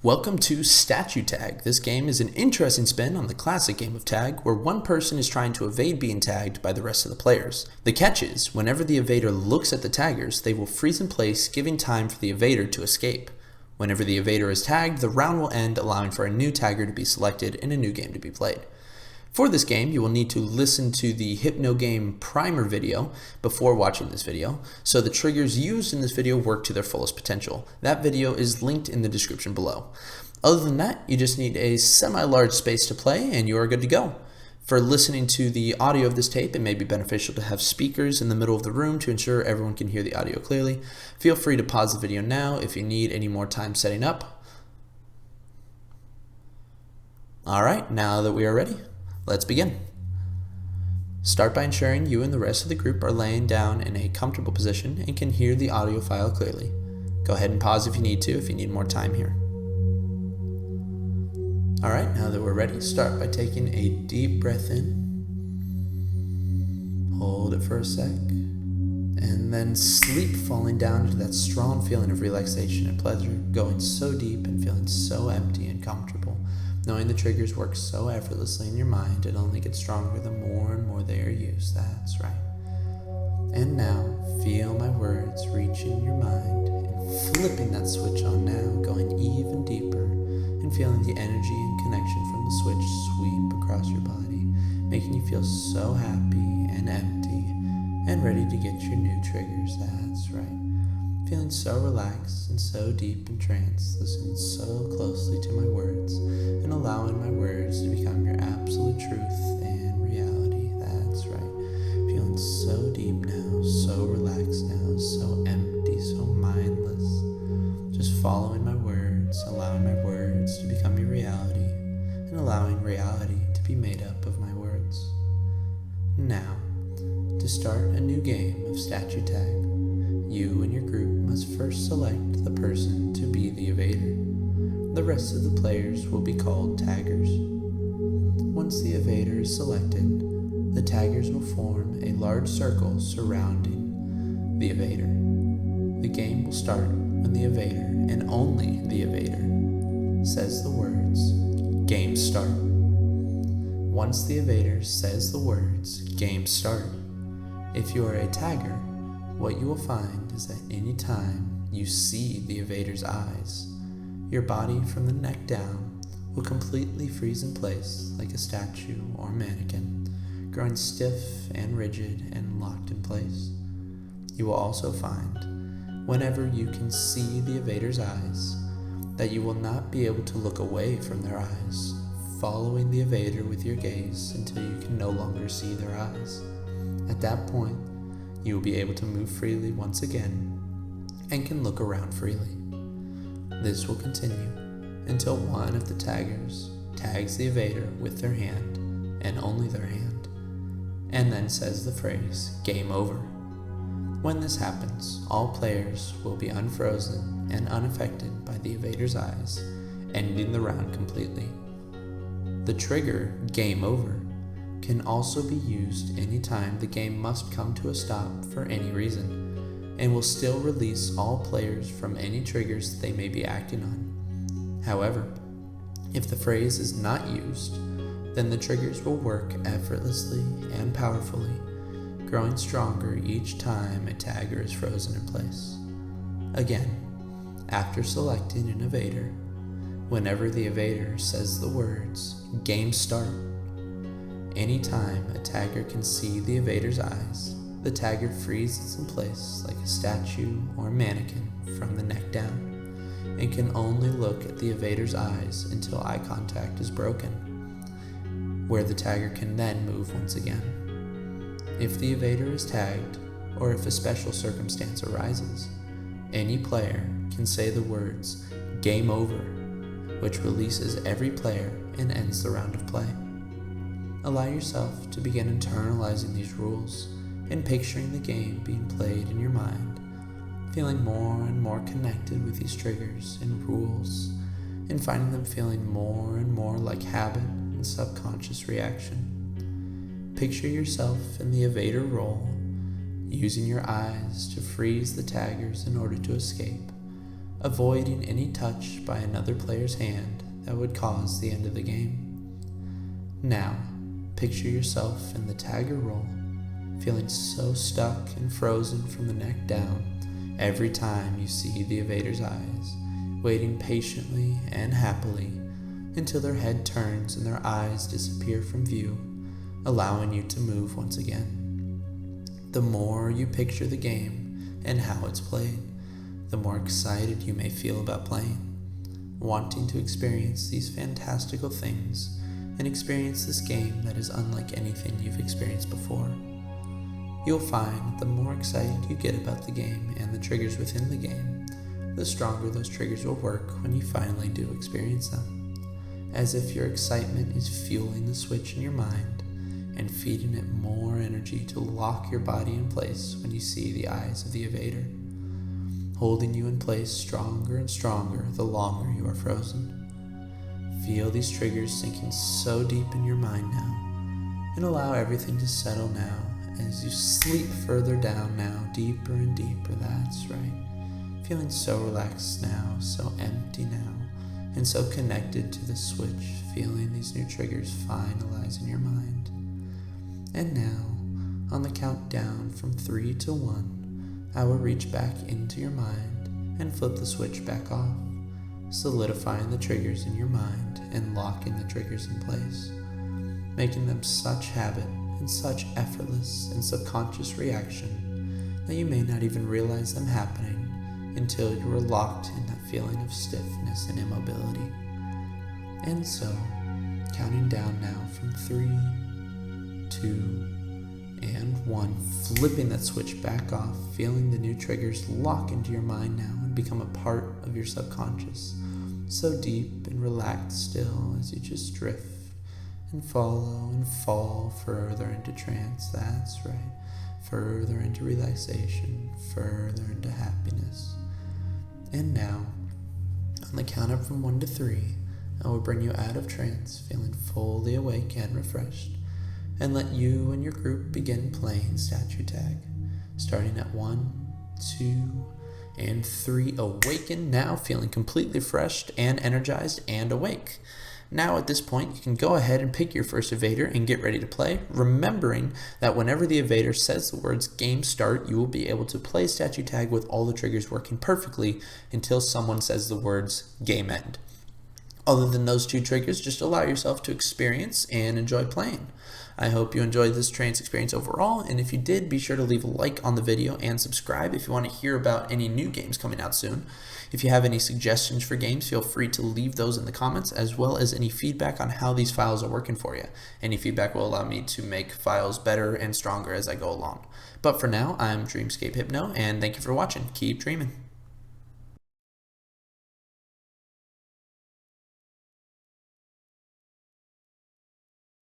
Welcome to Statue Tag. This game is an interesting spin on the classic game of tag, where one person is trying to evade being tagged by the rest of the players. The catch is, whenever the evader looks at the taggers, they will freeze in place, giving time for the evader to escape. Whenever the evader is tagged, the round will end, allowing for a new tagger to be selected and a new game to be played. For this game, you will need to listen to the Hypno Game primer video before watching this video, so the triggers used in this video work to their fullest potential. That video is linked in the description below. Other than that, you just need a semi-large space to play and you are good to go. For listening to the audio of this tape, it may be beneficial to have speakers in the middle of the room to ensure everyone can hear the audio clearly. Feel free to pause the video now if you need any more time setting up. Alright, now that we are ready, let's begin. Start by ensuring you and the rest of the group are laying down in a comfortable position and can hear the audio file clearly. Go ahead and pause if you need more time here. Alright, now that we're ready, start by taking a deep breath in. Hold it for a sec. And then sleep, falling down into that strong feeling of relaxation and pleasure, going so deep and feeling so empty and comfortable. Knowing the triggers work so effortlessly in your mind, it only gets stronger the more and more they are used. That's right. And now, feel my words reaching your mind and flipping that switch on now, going even deeper and feeling the energy and connection from the switch sweep across your body, making you feel so happy and empty and ready to get your new triggers. That's right. Feeling so relaxed and so deep in trance, listening so closely to my words and allowing my words to become your absolute truth and reality. That's right. Feeling so deep now, so relaxed now, so empty, so mindless. Just following my words, allowing my words to become your reality and allowing reality to be made up of my words. Now, to start a new game of statue tag, you and your group must first select the person to be the evader. The rest of the players will be called taggers. Once the evader is selected, the taggers will form a large circle surrounding the evader. The game will start when the evader, and only the evader, says the words, "Game start." Once the evader says the words, "Game start," if you are a tagger, what you will find is that any time you see the evader's eyes, your body from the neck down will completely freeze in place like a statue or mannequin, growing stiff and rigid and locked in place. You will also find, whenever you can see the evader's eyes, that you will not be able to look away from their eyes, following the evader with your gaze until you can no longer see their eyes. At that point, you will be able to move freely once again and can look around freely. This will continue until one of the taggers tags the evader with their hand, and only their hand, and then says the phrase, "Game over." When this happens, all players will be unfrozen and unaffected by the evader's eyes, ending the round completely. The trigger, "Game over," can also be used anytime the game must come to a stop for any reason, and will still release all players from any triggers they may be acting on. However, if the phrase is not used, then the triggers will work effortlessly and powerfully, growing stronger each time a tagger is frozen in place. Again, after selecting an evader, whenever the evader says the words, "Game start," anytime a tagger can see the evader's eyes, the tagger freezes in place like a statue or mannequin from the neck down, and can only look at the evader's eyes until eye contact is broken, where the tagger can then move once again. If the evader is tagged, or if a special circumstance arises, any player can say the words, "Game over," which releases every player and ends the round of play. Allow yourself to begin internalizing these rules and picturing the game being played in your mind, feeling more and more connected with these triggers and rules, and finding them feeling more and more like habit and subconscious reaction. Picture yourself in the evader role, using your eyes to freeze the taggers in order to escape, avoiding any touch by another player's hand that would cause the end of the game. Now, picture yourself in the tag or roll, feeling so stuck and frozen from the neck down every time you see the evader's eyes, waiting patiently and happily until their head turns and their eyes disappear from view, allowing you to move once again. The more you picture the game and how it's played, the more excited you may feel about playing, wanting to experience these fantastical things and experience this game that is unlike anything you've experienced before. You'll find that the more excited you get about the game and the triggers within the game, the stronger those triggers will work when you finally do experience them, as if your excitement is fueling the switch in your mind and feeding it more energy to lock your body in place when you see the eyes of the evader, holding you in place stronger and stronger the longer you are frozen. Feel these triggers sinking so deep in your mind now, and allow everything to settle now as you sleep further down now, deeper and deeper. That's right. Feeling so relaxed now, so empty now, and so connected to the switch, feeling these new triggers finalize in your mind. And now, on the countdown from 3 to 1, I will reach back into your mind and flip the switch back off, solidifying the triggers in your mind and locking the triggers in place, making them such habit and such effortless and subconscious reaction that you may not even realize them happening until you are locked in that feeling of stiffness and immobility. And so, counting down now from 3, 2, and 1, flipping that switch back off, feeling the new triggers lock into your mind now and become a part of your subconscious, so deep and relaxed still as you just drift and follow and fall further into trance. That's right, further into relaxation, further into happiness. And now, on the count up from 1 to 3, I will bring you out of trance, feeling fully awake and refreshed, and let you and your group begin playing statue tag, starting at 1, 2, and 3. Awaken now, feeling completely refreshed and energized and awake. Now at this point, you can go ahead and pick your first evader and get ready to play, remembering that whenever the evader says the words game start, you will be able to play statue tag with all the triggers working perfectly until someone says the words game end. Other than those two triggers, just allow yourself to experience and enjoy playing. I hope you enjoyed this trance experience overall, and if you did, be sure to leave a like on the video and subscribe if you want to hear about any new games coming out soon. If you have any suggestions for games, feel free to leave those in the comments, as well as any feedback on how these files are working for you. Any feedback will allow me to make files better and stronger as I go along. But for now, I'm DreamscapeHypno, and thank you for watching. Keep dreaming.